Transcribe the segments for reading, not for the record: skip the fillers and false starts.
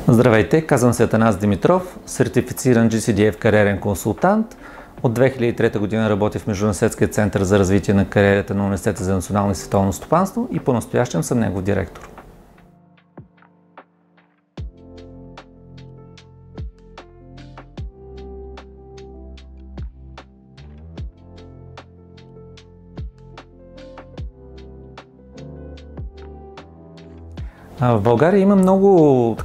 Здравейте, казвам се Атанас Димитров, сертифициран GCDF кариерен консултант. От 2003 година работя в Междуниверситетския център за развитие на кариерата на Университета за национално и световно стопанство и по-настоящем съм негов директор. В България има много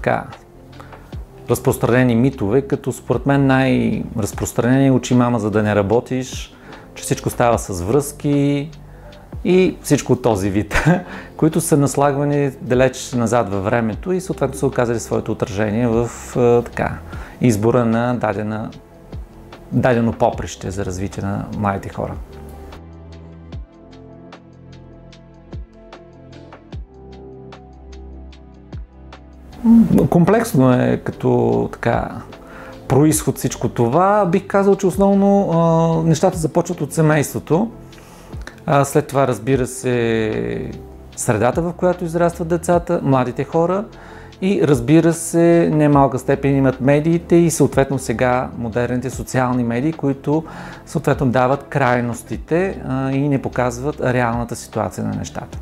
разпространени митове, като според мен най-разпространени учи мама за да не работиш, че всичко става с връзки и всичко от този вид, които са наслагвани далеч назад във времето и съответно са оказали своето отражение в избора на дадено поприще за развитие на младите хора. Комплексно е като происход всичко това. Бих казал, че основно нещата започват от семейството. След това, разбира се, средата, в която израстват децата, младите хора и, разбира се, немалка степен имат медиите и съответно сега модерните социални медии, които съответно дават крайностите и не показват реалната ситуация на нещата.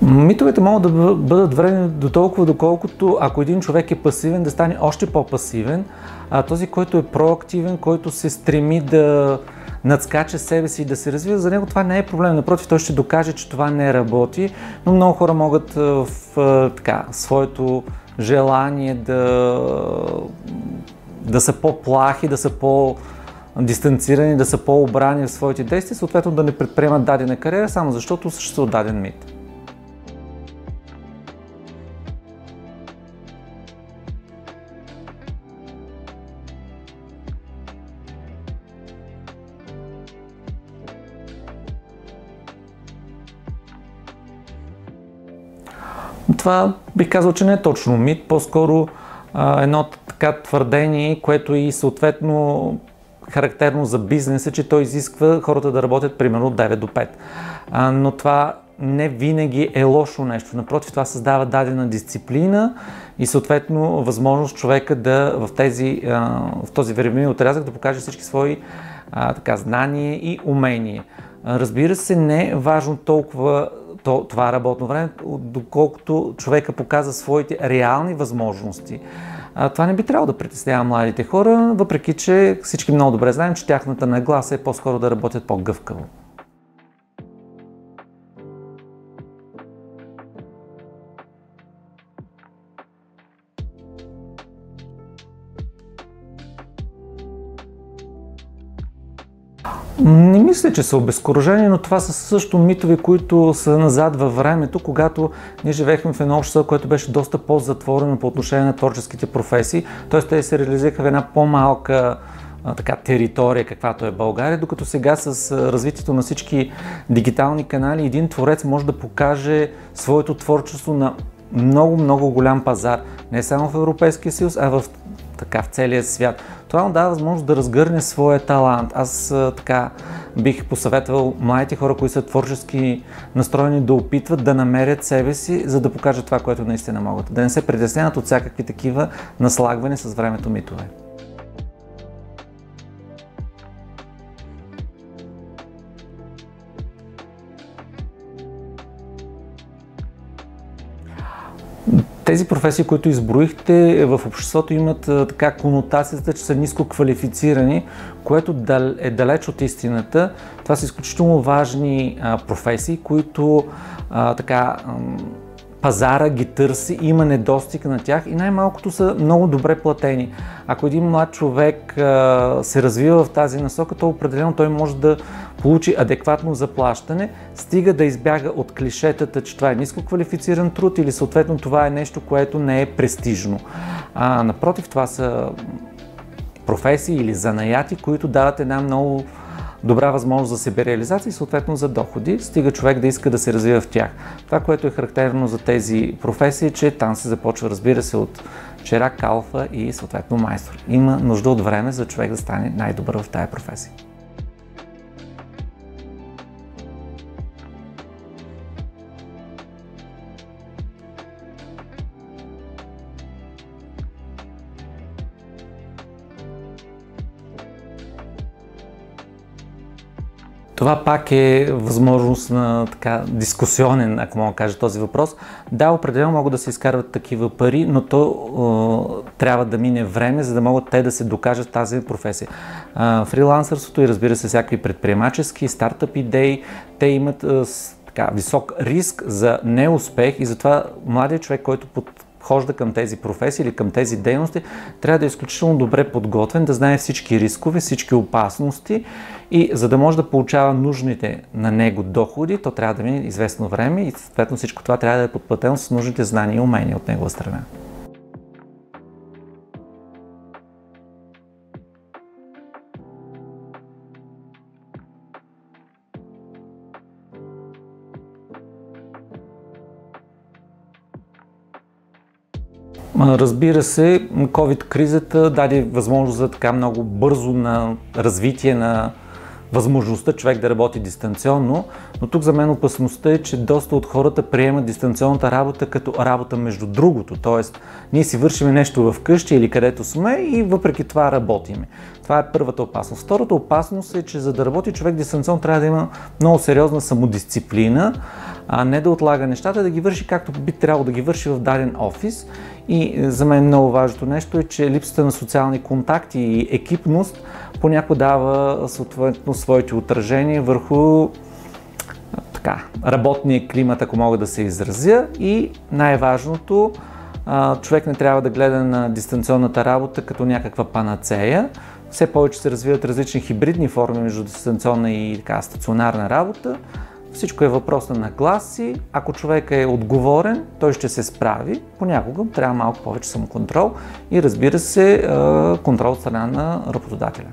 Митовете могат да бъдат вредни до толкова, доколкото ако един човек е пасивен, да стане още по-пасивен, а този, който е проактивен, който се стреми да надскача себе си и да се развива, за него това не е проблем. Напротив, той ще докаже, че това не работи, но много хора могат в своето желание да са по-плахи, да са по-дистанцирани, да са по-обрани в своите действия, съответно да не предприемат дадена кариера, само защото съществува даден мит. Това бих казал, че не е точно мит, по-скоро едно твърдение, което и съответно характерно за бизнеса, че той изисква хората да работят примерно от 9 до 5. Но това не винаги е лошо нещо. Напротив, това създава дадена дисциплина и съответно възможност човека да в този времеви отрязък да покаже всички свои знания и умения. Разбира се, не е важно толкова това работно време, доколкото човека показва своите реални възможности. Това не би трябвало да притеснява младите хора, въпреки че всички много добре знаем, че тяхната нагласа е по-скоро да работят по-гъвкаво. Не мисля, че са обезкуражени, но това са също митове, които са назад във времето, когато ние живеехме в едно общество, което беше доста по-затворено по отношение на творческите професии, т.е. те се реализираха в една по-малка територия, каквато е България, докато сега с развитието на всички дигитални канали един творец може да покаже своето творчество на много голям пазар, не само в Европейския съюз, а в целия свят. Това му дава възможност да разгърне своя талант. Аз бих посъветвал младите хора, които са творчески настроени, да опитват да намерят себе си, за да покажат това, което наистина могат. Да не се притесняват от всякакви такива наслагвани с времето митове. Тези професии, които изброихте, в обществото имат конотацията, че са ниско квалифицирани, което е далеч от истината. Това са изключително важни професии, които пазара ги търси, има недостиг на тях и най-малкото са много добре платени. Ако един млад човек се развива в тази насока, то определено той може да получи адекватно заплащане, стига да избяга от клишетата, че това е ниско квалифициран труд или съответно това е нещо, което не е престижно. Напротив, това са професии или занаяти, които дават една много добра възможност за себереализация и съответно за доходи, стига човек да иска да се развива в тях. Това, което е характерно за тези професии, е, че там се започва, разбира се, от чирак, калфа и съответно майстор. Има нужда от време за човек да стане най-добър в тая професия. Това пак е възможност на дискусионен, ако мога да кажа този въпрос. Да, определено могат да се изкарват такива пари, но то трябва да мине време, за да могат те да се докажат в тази професия. Фрилансърството и разбира се всякакви предприемачески, стартъп идеи, те имат висок риск за неуспех и затова младият човек, който подхожда към тези професии или към тези дейности, трябва да е изключително добре подготвен, да знае всички рискове, всички опасности и за да може да получава нужните на него доходи, то трябва да мине известно време и съответно всичко това трябва да е подплатено с нужните знания и умения от негова страна. Разбира се, COVID-кризата даде възможност за така много бързо на развитие на възможността човек да работи дистанционно, но тук за мен опасността е, че доста от хората приемат дистанционната работа като работа между другото, т.е. ние си вършим нещо вкъщи или където сме и въпреки това работиме. Това е първата опасност. Втората опасност е, че за да работи човек дистанционно трябва да има много сериозна самодисциплина, а не да отлага нещата, да ги върши както би трябвало да ги върши в даден офис. И за мен много важното нещо е, че липсата на социални контакти и екипност понякога дава съответно своите отражения върху работния климат, ако мога да се изразя. И най-важното, човек не трябва да гледа на дистанционната работа като някаква панацея. Все повече се развиват различни хибридни форми между дистанционна и стационарна работа. Всичко е въпрос на нагласи. Ако човек е отговорен, той ще се справи. Понякога трябва малко повече самоконтрол и разбира се контрол от страна на работодателя.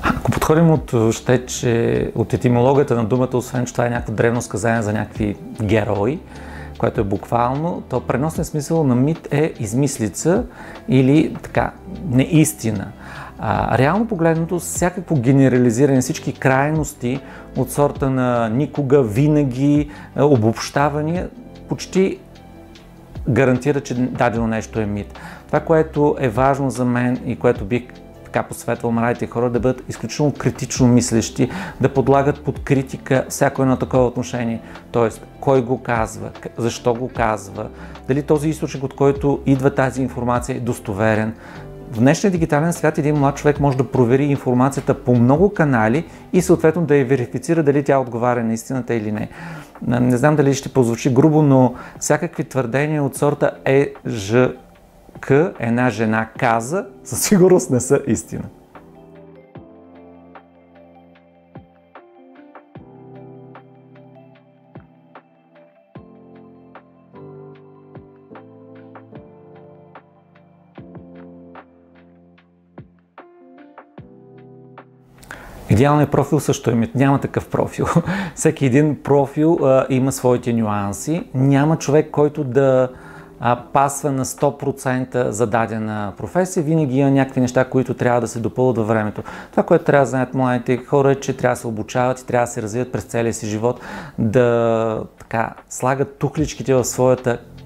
Ако подходим от етимологията на думата, освен че това е някакво древно сказание за някакви герои, което е буквално, то преносен смисъл на мит е измислица или неистина. Реално погледнато, всякакво генерализиране, всички крайности от сорта на никога, винаги, обобщавания, почти гарантира, че дадено нещо е мит. Това, което е важно за мен и което бих посветвал младите хора, да бъдат изключително критично мислещи, да подлагат под критика всяко едно такова отношение. Тоест, кой го казва, защо го казва, дали този източник, от който идва тази информация, е достоверен. В днешния дигитален свят един млад човек може да провери информацията по много канали и съответно да я верифицира дали тя отговаря на истината или не. Не знам дали ще прозвучи грубо, но всякакви твърдения от сорта една жена каза, със сигурност не са истина. Идеалният профил също е мит. Няма такъв профил. Всеки един профил има своите нюанси. Няма човек, който да пасва на 100% за дадена професия. Винаги има някакви неща, които трябва да се допълват във времето. Това, което трябва да знаят младите хора, е, че трябва да се обучават и трябва да се развиват през целия си живот, да слагат тухличките в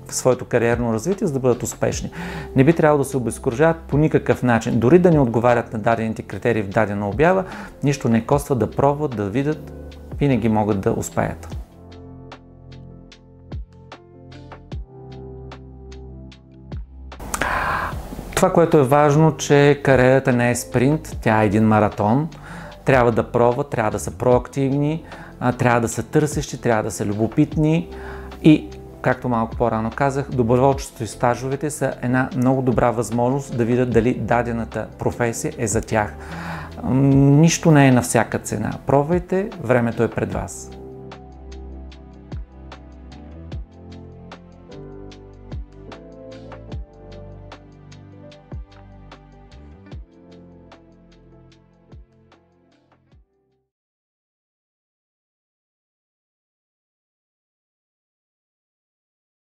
своето кариерно развитие, за да бъдат успешни. Не би трябвало да се обезкуражават по никакъв начин. Дори да не отговарят на дадените критерии в дадена обява, нищо не коства да пробват, да видят, винаги могат да успеят. Това, което е важно, че кариерата не е спринт, тя е един маратон. Трябва да пробват, трябва да са проактивни, трябва да са търсещи, трябва да са любопитни и, както малко по-рано казах, доброволчеството и стажовете са една много добра възможност да видят дали дадената професия е за тях. Нищо не е на всяка цена. Пробвайте, времето е пред вас.